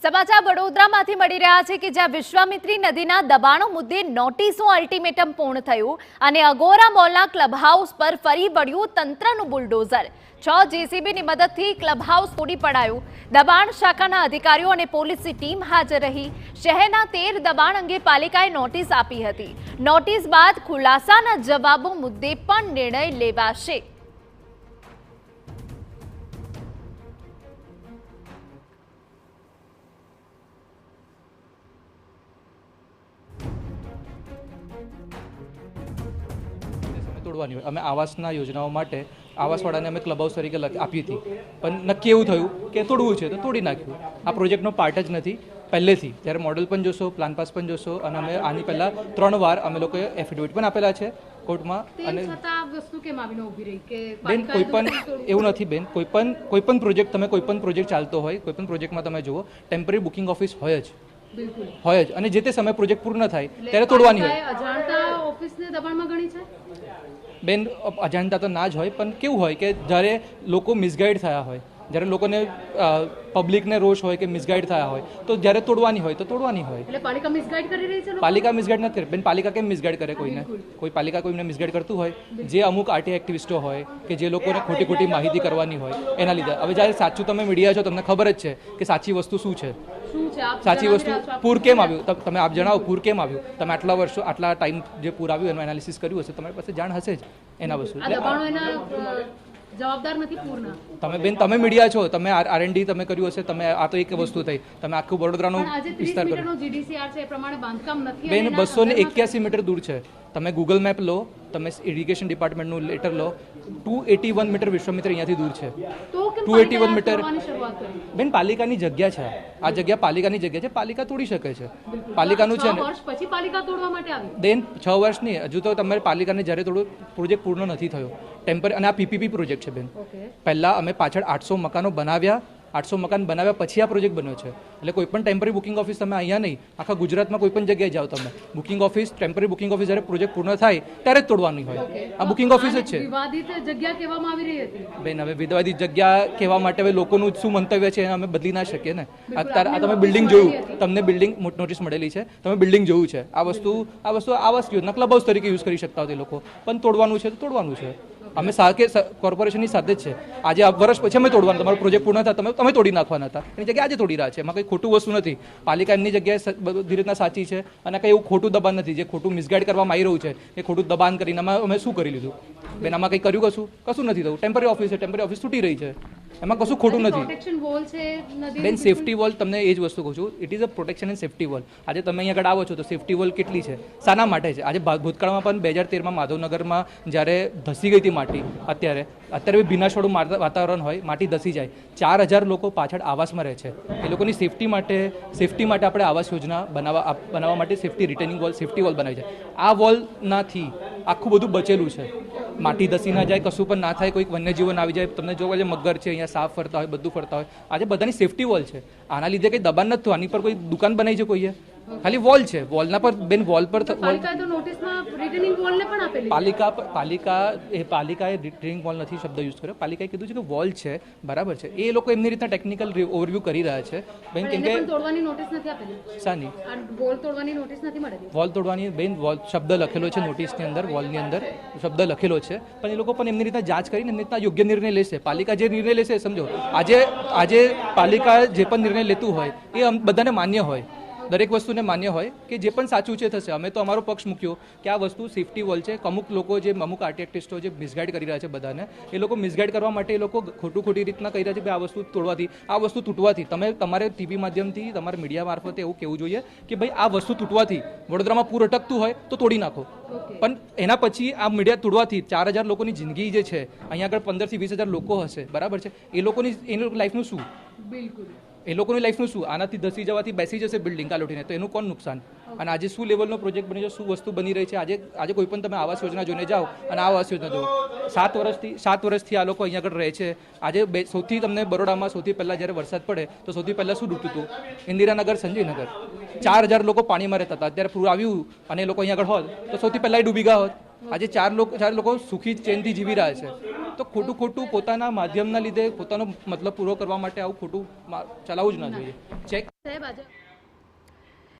સમાચાર વડોદરામાંથી મળી રહ્યા છે કે જ્યાં વિશ્વામિત્રી નદીના દબાણો મુદ્દે નોટિસનું અલ્ટિમેટમ પૂર્ણ થયું અને અગોરા મોલના ક્લબ હાઉસ પર ફરી વળ્યું તંત્રનું બુલડોઝર 6 જેસીબીની મદદથી ક્લબ હાઉસ તોડી પડાયું। દબાણ શાખાના અધિકારીઓ અને પોલીસની ટીમ હાજર રહી। શહેરના 13 દબાણ અંગે પાલિકાએ નોટિસ આપી હતી। નોટિસ બાદ ખુલાસાના જવાબો મુદ્દે પણ નિર્ણય લેવાશે। તોડવાની હોય। અમે આવાસના યોજનાઓ માટે આવાસવાળાને અમે ક્લબ હાઉસ તરીકે આપી હતી, પણ નક્કી એવું થયું કે તોડવું છે તો તોડી નાખ્યું। આ પ્રોજેક્ટનો પાર્ટ જ નથી પહેલેથી। જ્યારે મોડલ પણ જોશો, પ્લાન પાસ પણ જોશો, અને અમે આની પહેલાં 3 વાર અમે લોકોએ એફિડેવિટ પણ આપેલા છે કોર્ટમાં। અને બેન કોઈ પણ એવું નથી બેન, કોઈ પણ પ્રોજેક્ટ તમે કોઈ પણ પ્રોજેક્ટ ચાલતો હોય, કોઈ પણ પ્રોજેક્ટમાં તમે જુઓ ટેમ્પરરી બુકિંગ ઓફિસ હોય જ હોય જ, અને જે તે સમયે પ્રોજેક્ટ પૂર્ણ થાય ત્યારે તોડવાની હોય। બેન અજાણતા તો ના જ હોય, પણ કેવું હોય કે જ્યારે લોકો મિસગાઈડ થયા હોય, જ્યારે લોકોને પબ્લિકને રોષ હોય કે મિસગાઈડ થયા હોય, તો જ્યારે તોડવાની હોય તો તોડવાની હોય। એટલે પાલિકા મિસગાઈડ કરી રહી છે? પાલિકા મિસગાઈડ નથી બેન। પાલિકા કેમ મિસગાઈડ કરે કોઈને? કોઈ પાલિકા કોઈને મિસગાઈડ કરતું હોય? જે અમુક આરટી એક્ટિવિસ્ટો હોય કે જે લોકોને ખોટી ખોટી માહિતી કરવાની હોય એના લીધે। હવે જ્યારે સાચું તમે મીડિયા છો, તમને ખબર જ છે કે સાચી વસ્તુ શું છે। સાચી વસ્તુ પૂર કેમ આવ્યું તમે આપ જણાવો, પૂર કેમ આવ્યું? તમે આટલા વર્ષો આટલા ટાઈમ જે પૂર આવ્યું એનું એનાલિસિસ કર્યું હશે, તમારી પાસે જાણ હશે જ એના વસ્તુ। જવાબદાર નથી પૂરના। તમે બેન તમે મીડિયા છો, તમે આરએનડી તમે કર્યું હશે, તમે આ તો એક વસ્તુ થઈ, તમે આખું વડોદરાનો વિસ્તાર કર્યો બેન। 281 મીટર દૂર છે। તમે ગૂગલ મેપ લો, તમે ઇરિગેશન ડિપાર્ટમેન્ટનું લેટર લો, 281 મીટર વિશ્વામિત્ર અહીંયાથી દૂર છે। 281 મીટર બેન પાલિકાની જગ્યા છે। આ જગ્યા પાલિકાની જગ્યા છે, પાલિકા તોડી શકે છે, પાલિકાનું છે ને। પછી પાલિકા તોડવા માટે આવી બેન 6 વર્ષ નહીં, હજુ તો તમારે પાલિકાને જ્યારે થોડું પ્રોજેક્ટ પૂર્ણ નથી થયો ટેમ્પરરી, અને આ પીપીપી પ્રોજેક્ટ છે બેન। પહેલાં અમે પાછળ 800 મકાનો બનાવ્યા, 800 મકાન બનાવ્યા પછી આ પ્રોજેક્ટ બન્યો છે। એટલે કોઈ પણ ટેમ્પરરી બુકિંગ ઓફિસ તમે અહીંયા નહીં, આખા ગુજરાતમાં કોઈ પણ જગ્યાએ જાઓ તમે, booking office temporary booking office જ્યારે પ્રોજેક્ટ પૂર્ણ થાય ત્યારે જ તોડવાની હોય। આ બુકિંગ ઓફિસ જ છે વિવાદિત જગ્યા કહેવામાં આવી રહી હતી બેન। હવે વિવાદિત જગ્યા કહેવા માટે હવે લોકોનું શું મંતવ્ય છે અમે બદલી ના શકીએ ને। અત્યારે આ તમે બિલ્ડિંગ જોયું, તમને બિલ્ડિંગ નોટિસ મળેલી છે, તમે બિલ્ડિંગ જોયું છે। આ વસ્તુ આવાસ યોજના ક્લબ હાઉસ તરીકે યુઝ કરી શકતા હોય લોકો, પણ તોડવાનું છે તો તોડવાનું છે। અમે સાથે કોર્પોરેશનની સાથે જ છે। આજે વર્ષ પછી અમે તોડવાનું, તમારો પ્રોજેક્ટ પૂર્ણ થાય તમે તોડી નાખવાના હતા, એની જગ્યાએ આજે તોડી રહ્યા છે। એમાં કંઈ ખોટું વસ્તુ નથી। પાલિકા એમની જગ્યાએ બધી રીતના સાચી છે, અને કંઈ એવું ખોટું દબાણ નથી જે ખોટું મિસગાઈડ કરવામાં આવી રહ્યું છે, એ ખોટું દબાણ કરીને અમે શું કરી લીધું બેન? આમાં કંઈ કર્યું કશું નથી થયું। ટેમ્પરરી ઓફિસ છે, ટેમ્પરરી ઓફિસ તૂટી રહી છે, એમાં કશું ખોટું નથી બેન। સેફટી વોલ, તમને એ જ વસ્તુ કહું છું, it is a protection and safety wall. આજે તમે અહીંયા આગળ આવો છો તો સેફટી વોલ કેટલી છે, શાના માટે છે? આજે ભૂતકાળમાં પણ 2013માં માધવનગરમાં જ્યારે ધસી ગઈ હતી માટી, અત્યારે બી ભીનાશવાળું વાતાવરણ હોય, માટી ધસી જાય, 4000 લોકો પાછળ આવાસમાં રહે છે। એ લોકોની સેફટી માટે આપણે આવાસ યોજના બનાવવા માટે રિટેનિંગ વોલ, સેફટી વોલ બનાવી છે। આ વોલનાથી આખું બધું બચેલું છે, માટી ધસી ના જાય, કશું પણ ના થાય, કોઈક વન્યજીવન આવી જાય, તમને જોવા જાય મગર છે અહીંયા સાફ ફરતા હોય, બધું ફરતા હોય, આજે બધાની સેફટી વોલ છે। આના લીધે કંઈ દબાણ નથી થયું, આની પર કોઈ દુકાન બનાવી છે કોઈએ? ખાલી વોલ છે, વોલના પર બેન વોલ પર પાલિકાએ રિટેનિંગ વોલ નથી શબ્દ યુઝ કર્યો, પાલિકાએ કીધું છે કે વોલ છે, બરાબર છે। એ લોકો એમની રીતના ટેકનિકલ ઓવરવ્યૂ કરી રહ્યા છે બેન, કેમ કે તોડવાની નોટિસ નથી આપેલી શાની? વોલ તોડવાની નોટિસ નથી મળેલી? વોલ તોડવાની બેન વોલ શબ્દ લખેલો છે નોટિસની અંદર, વોલની અંદર શબ્દ લખેલો છે, પણ એ લોકો પણ એમની રીતના જાંચ કરીને એમની રીતના યોગ્ય નિર્ણય લેશે। પાલિકા જે નિર્ણય લેશે સમજો, આજે પાલિકા જે પણ નિર્ણય લેતું હોય એ બધાને માન્ય હોય, દરેક વસ્તુને માન્ય હોય કે જે પણ સાચું છે થશે। અમે તો અમારો પક્ષ મૂક્યો કે આ વસ્તુ સેફટી વોલ છે। અમુક લોકો અમુક આર્ટિસ્ટો જે મિસગાઈડ કરી રહ્યા છે બધાને, એ લોકો મિસગાઈડ કરવા માટે એ લોકો ખોટી રીતના કહી રહ્યા છે કે આ વસ્તુ તોડવાથી, આ વસ્તુ તૂટવાથી, તમારે ટીવી માધ્યમથી, તમારા મીડિયા મારફતે એવું કહેવું જોઈએ કે ભાઈ આ વસ્તુ તૂટવાથી વડોદરામાં પૂર અટકતું હોય તો તોડી નાખો, પણ એના પછી આ મીડિયા તોડવાથી 4000 લોકોની જિંદગી જે છે, અહીંયા આગળ 15 થી 20 હજાર લોકો હશે, બરાબર છે, એ લોકોની લાઈફનું શું? બિલકુલ એ લોકોની લાઈફનું શું? આનાથી ધસી જવાથી બેસી જશે બિલ્ડિંગ કાલ ઉઠીને, તો એનું કોણ નુકસાન? અને આજે શું લેવલનો પ્રોજેક્ટ બની છે, શું વસ્તુ બની રહી છે? આજે કોઈ પણ તમે આવાસ યોજના જોઈને જાઓ અને આવાસ યોજના જુઓ, 7 વર્ષથી આ લોકો અહીંયા આગળ રહે છે। આજે સૌથી તમને બરોડામાં સૌથી પહેલાં જ્યારે વરસાદ પડે તો સૌથી પહેલાં શું ડૂબતું હતું? ઇન્દિરાનગર, સંજયનગર, 4000 લોકો પાણીમાં રહેતા હતા। અત્યારે પૂર આવ્યું અને એ લોકો અહીંયા આગળ હોત તો સૌથી પહેલાં એ ડૂબી ગયા હોત। આજે 4 લોકો સુખી ચેનથી જીવી રહ્યા છે। તો ખોટું પોતાના માધ્યમના લીધે પોતાનો મતલબ પૂરો કરવા માટે આવું ખોટું ચલાવવું જ ના જોઈએ। ચેક સાહેબ આજે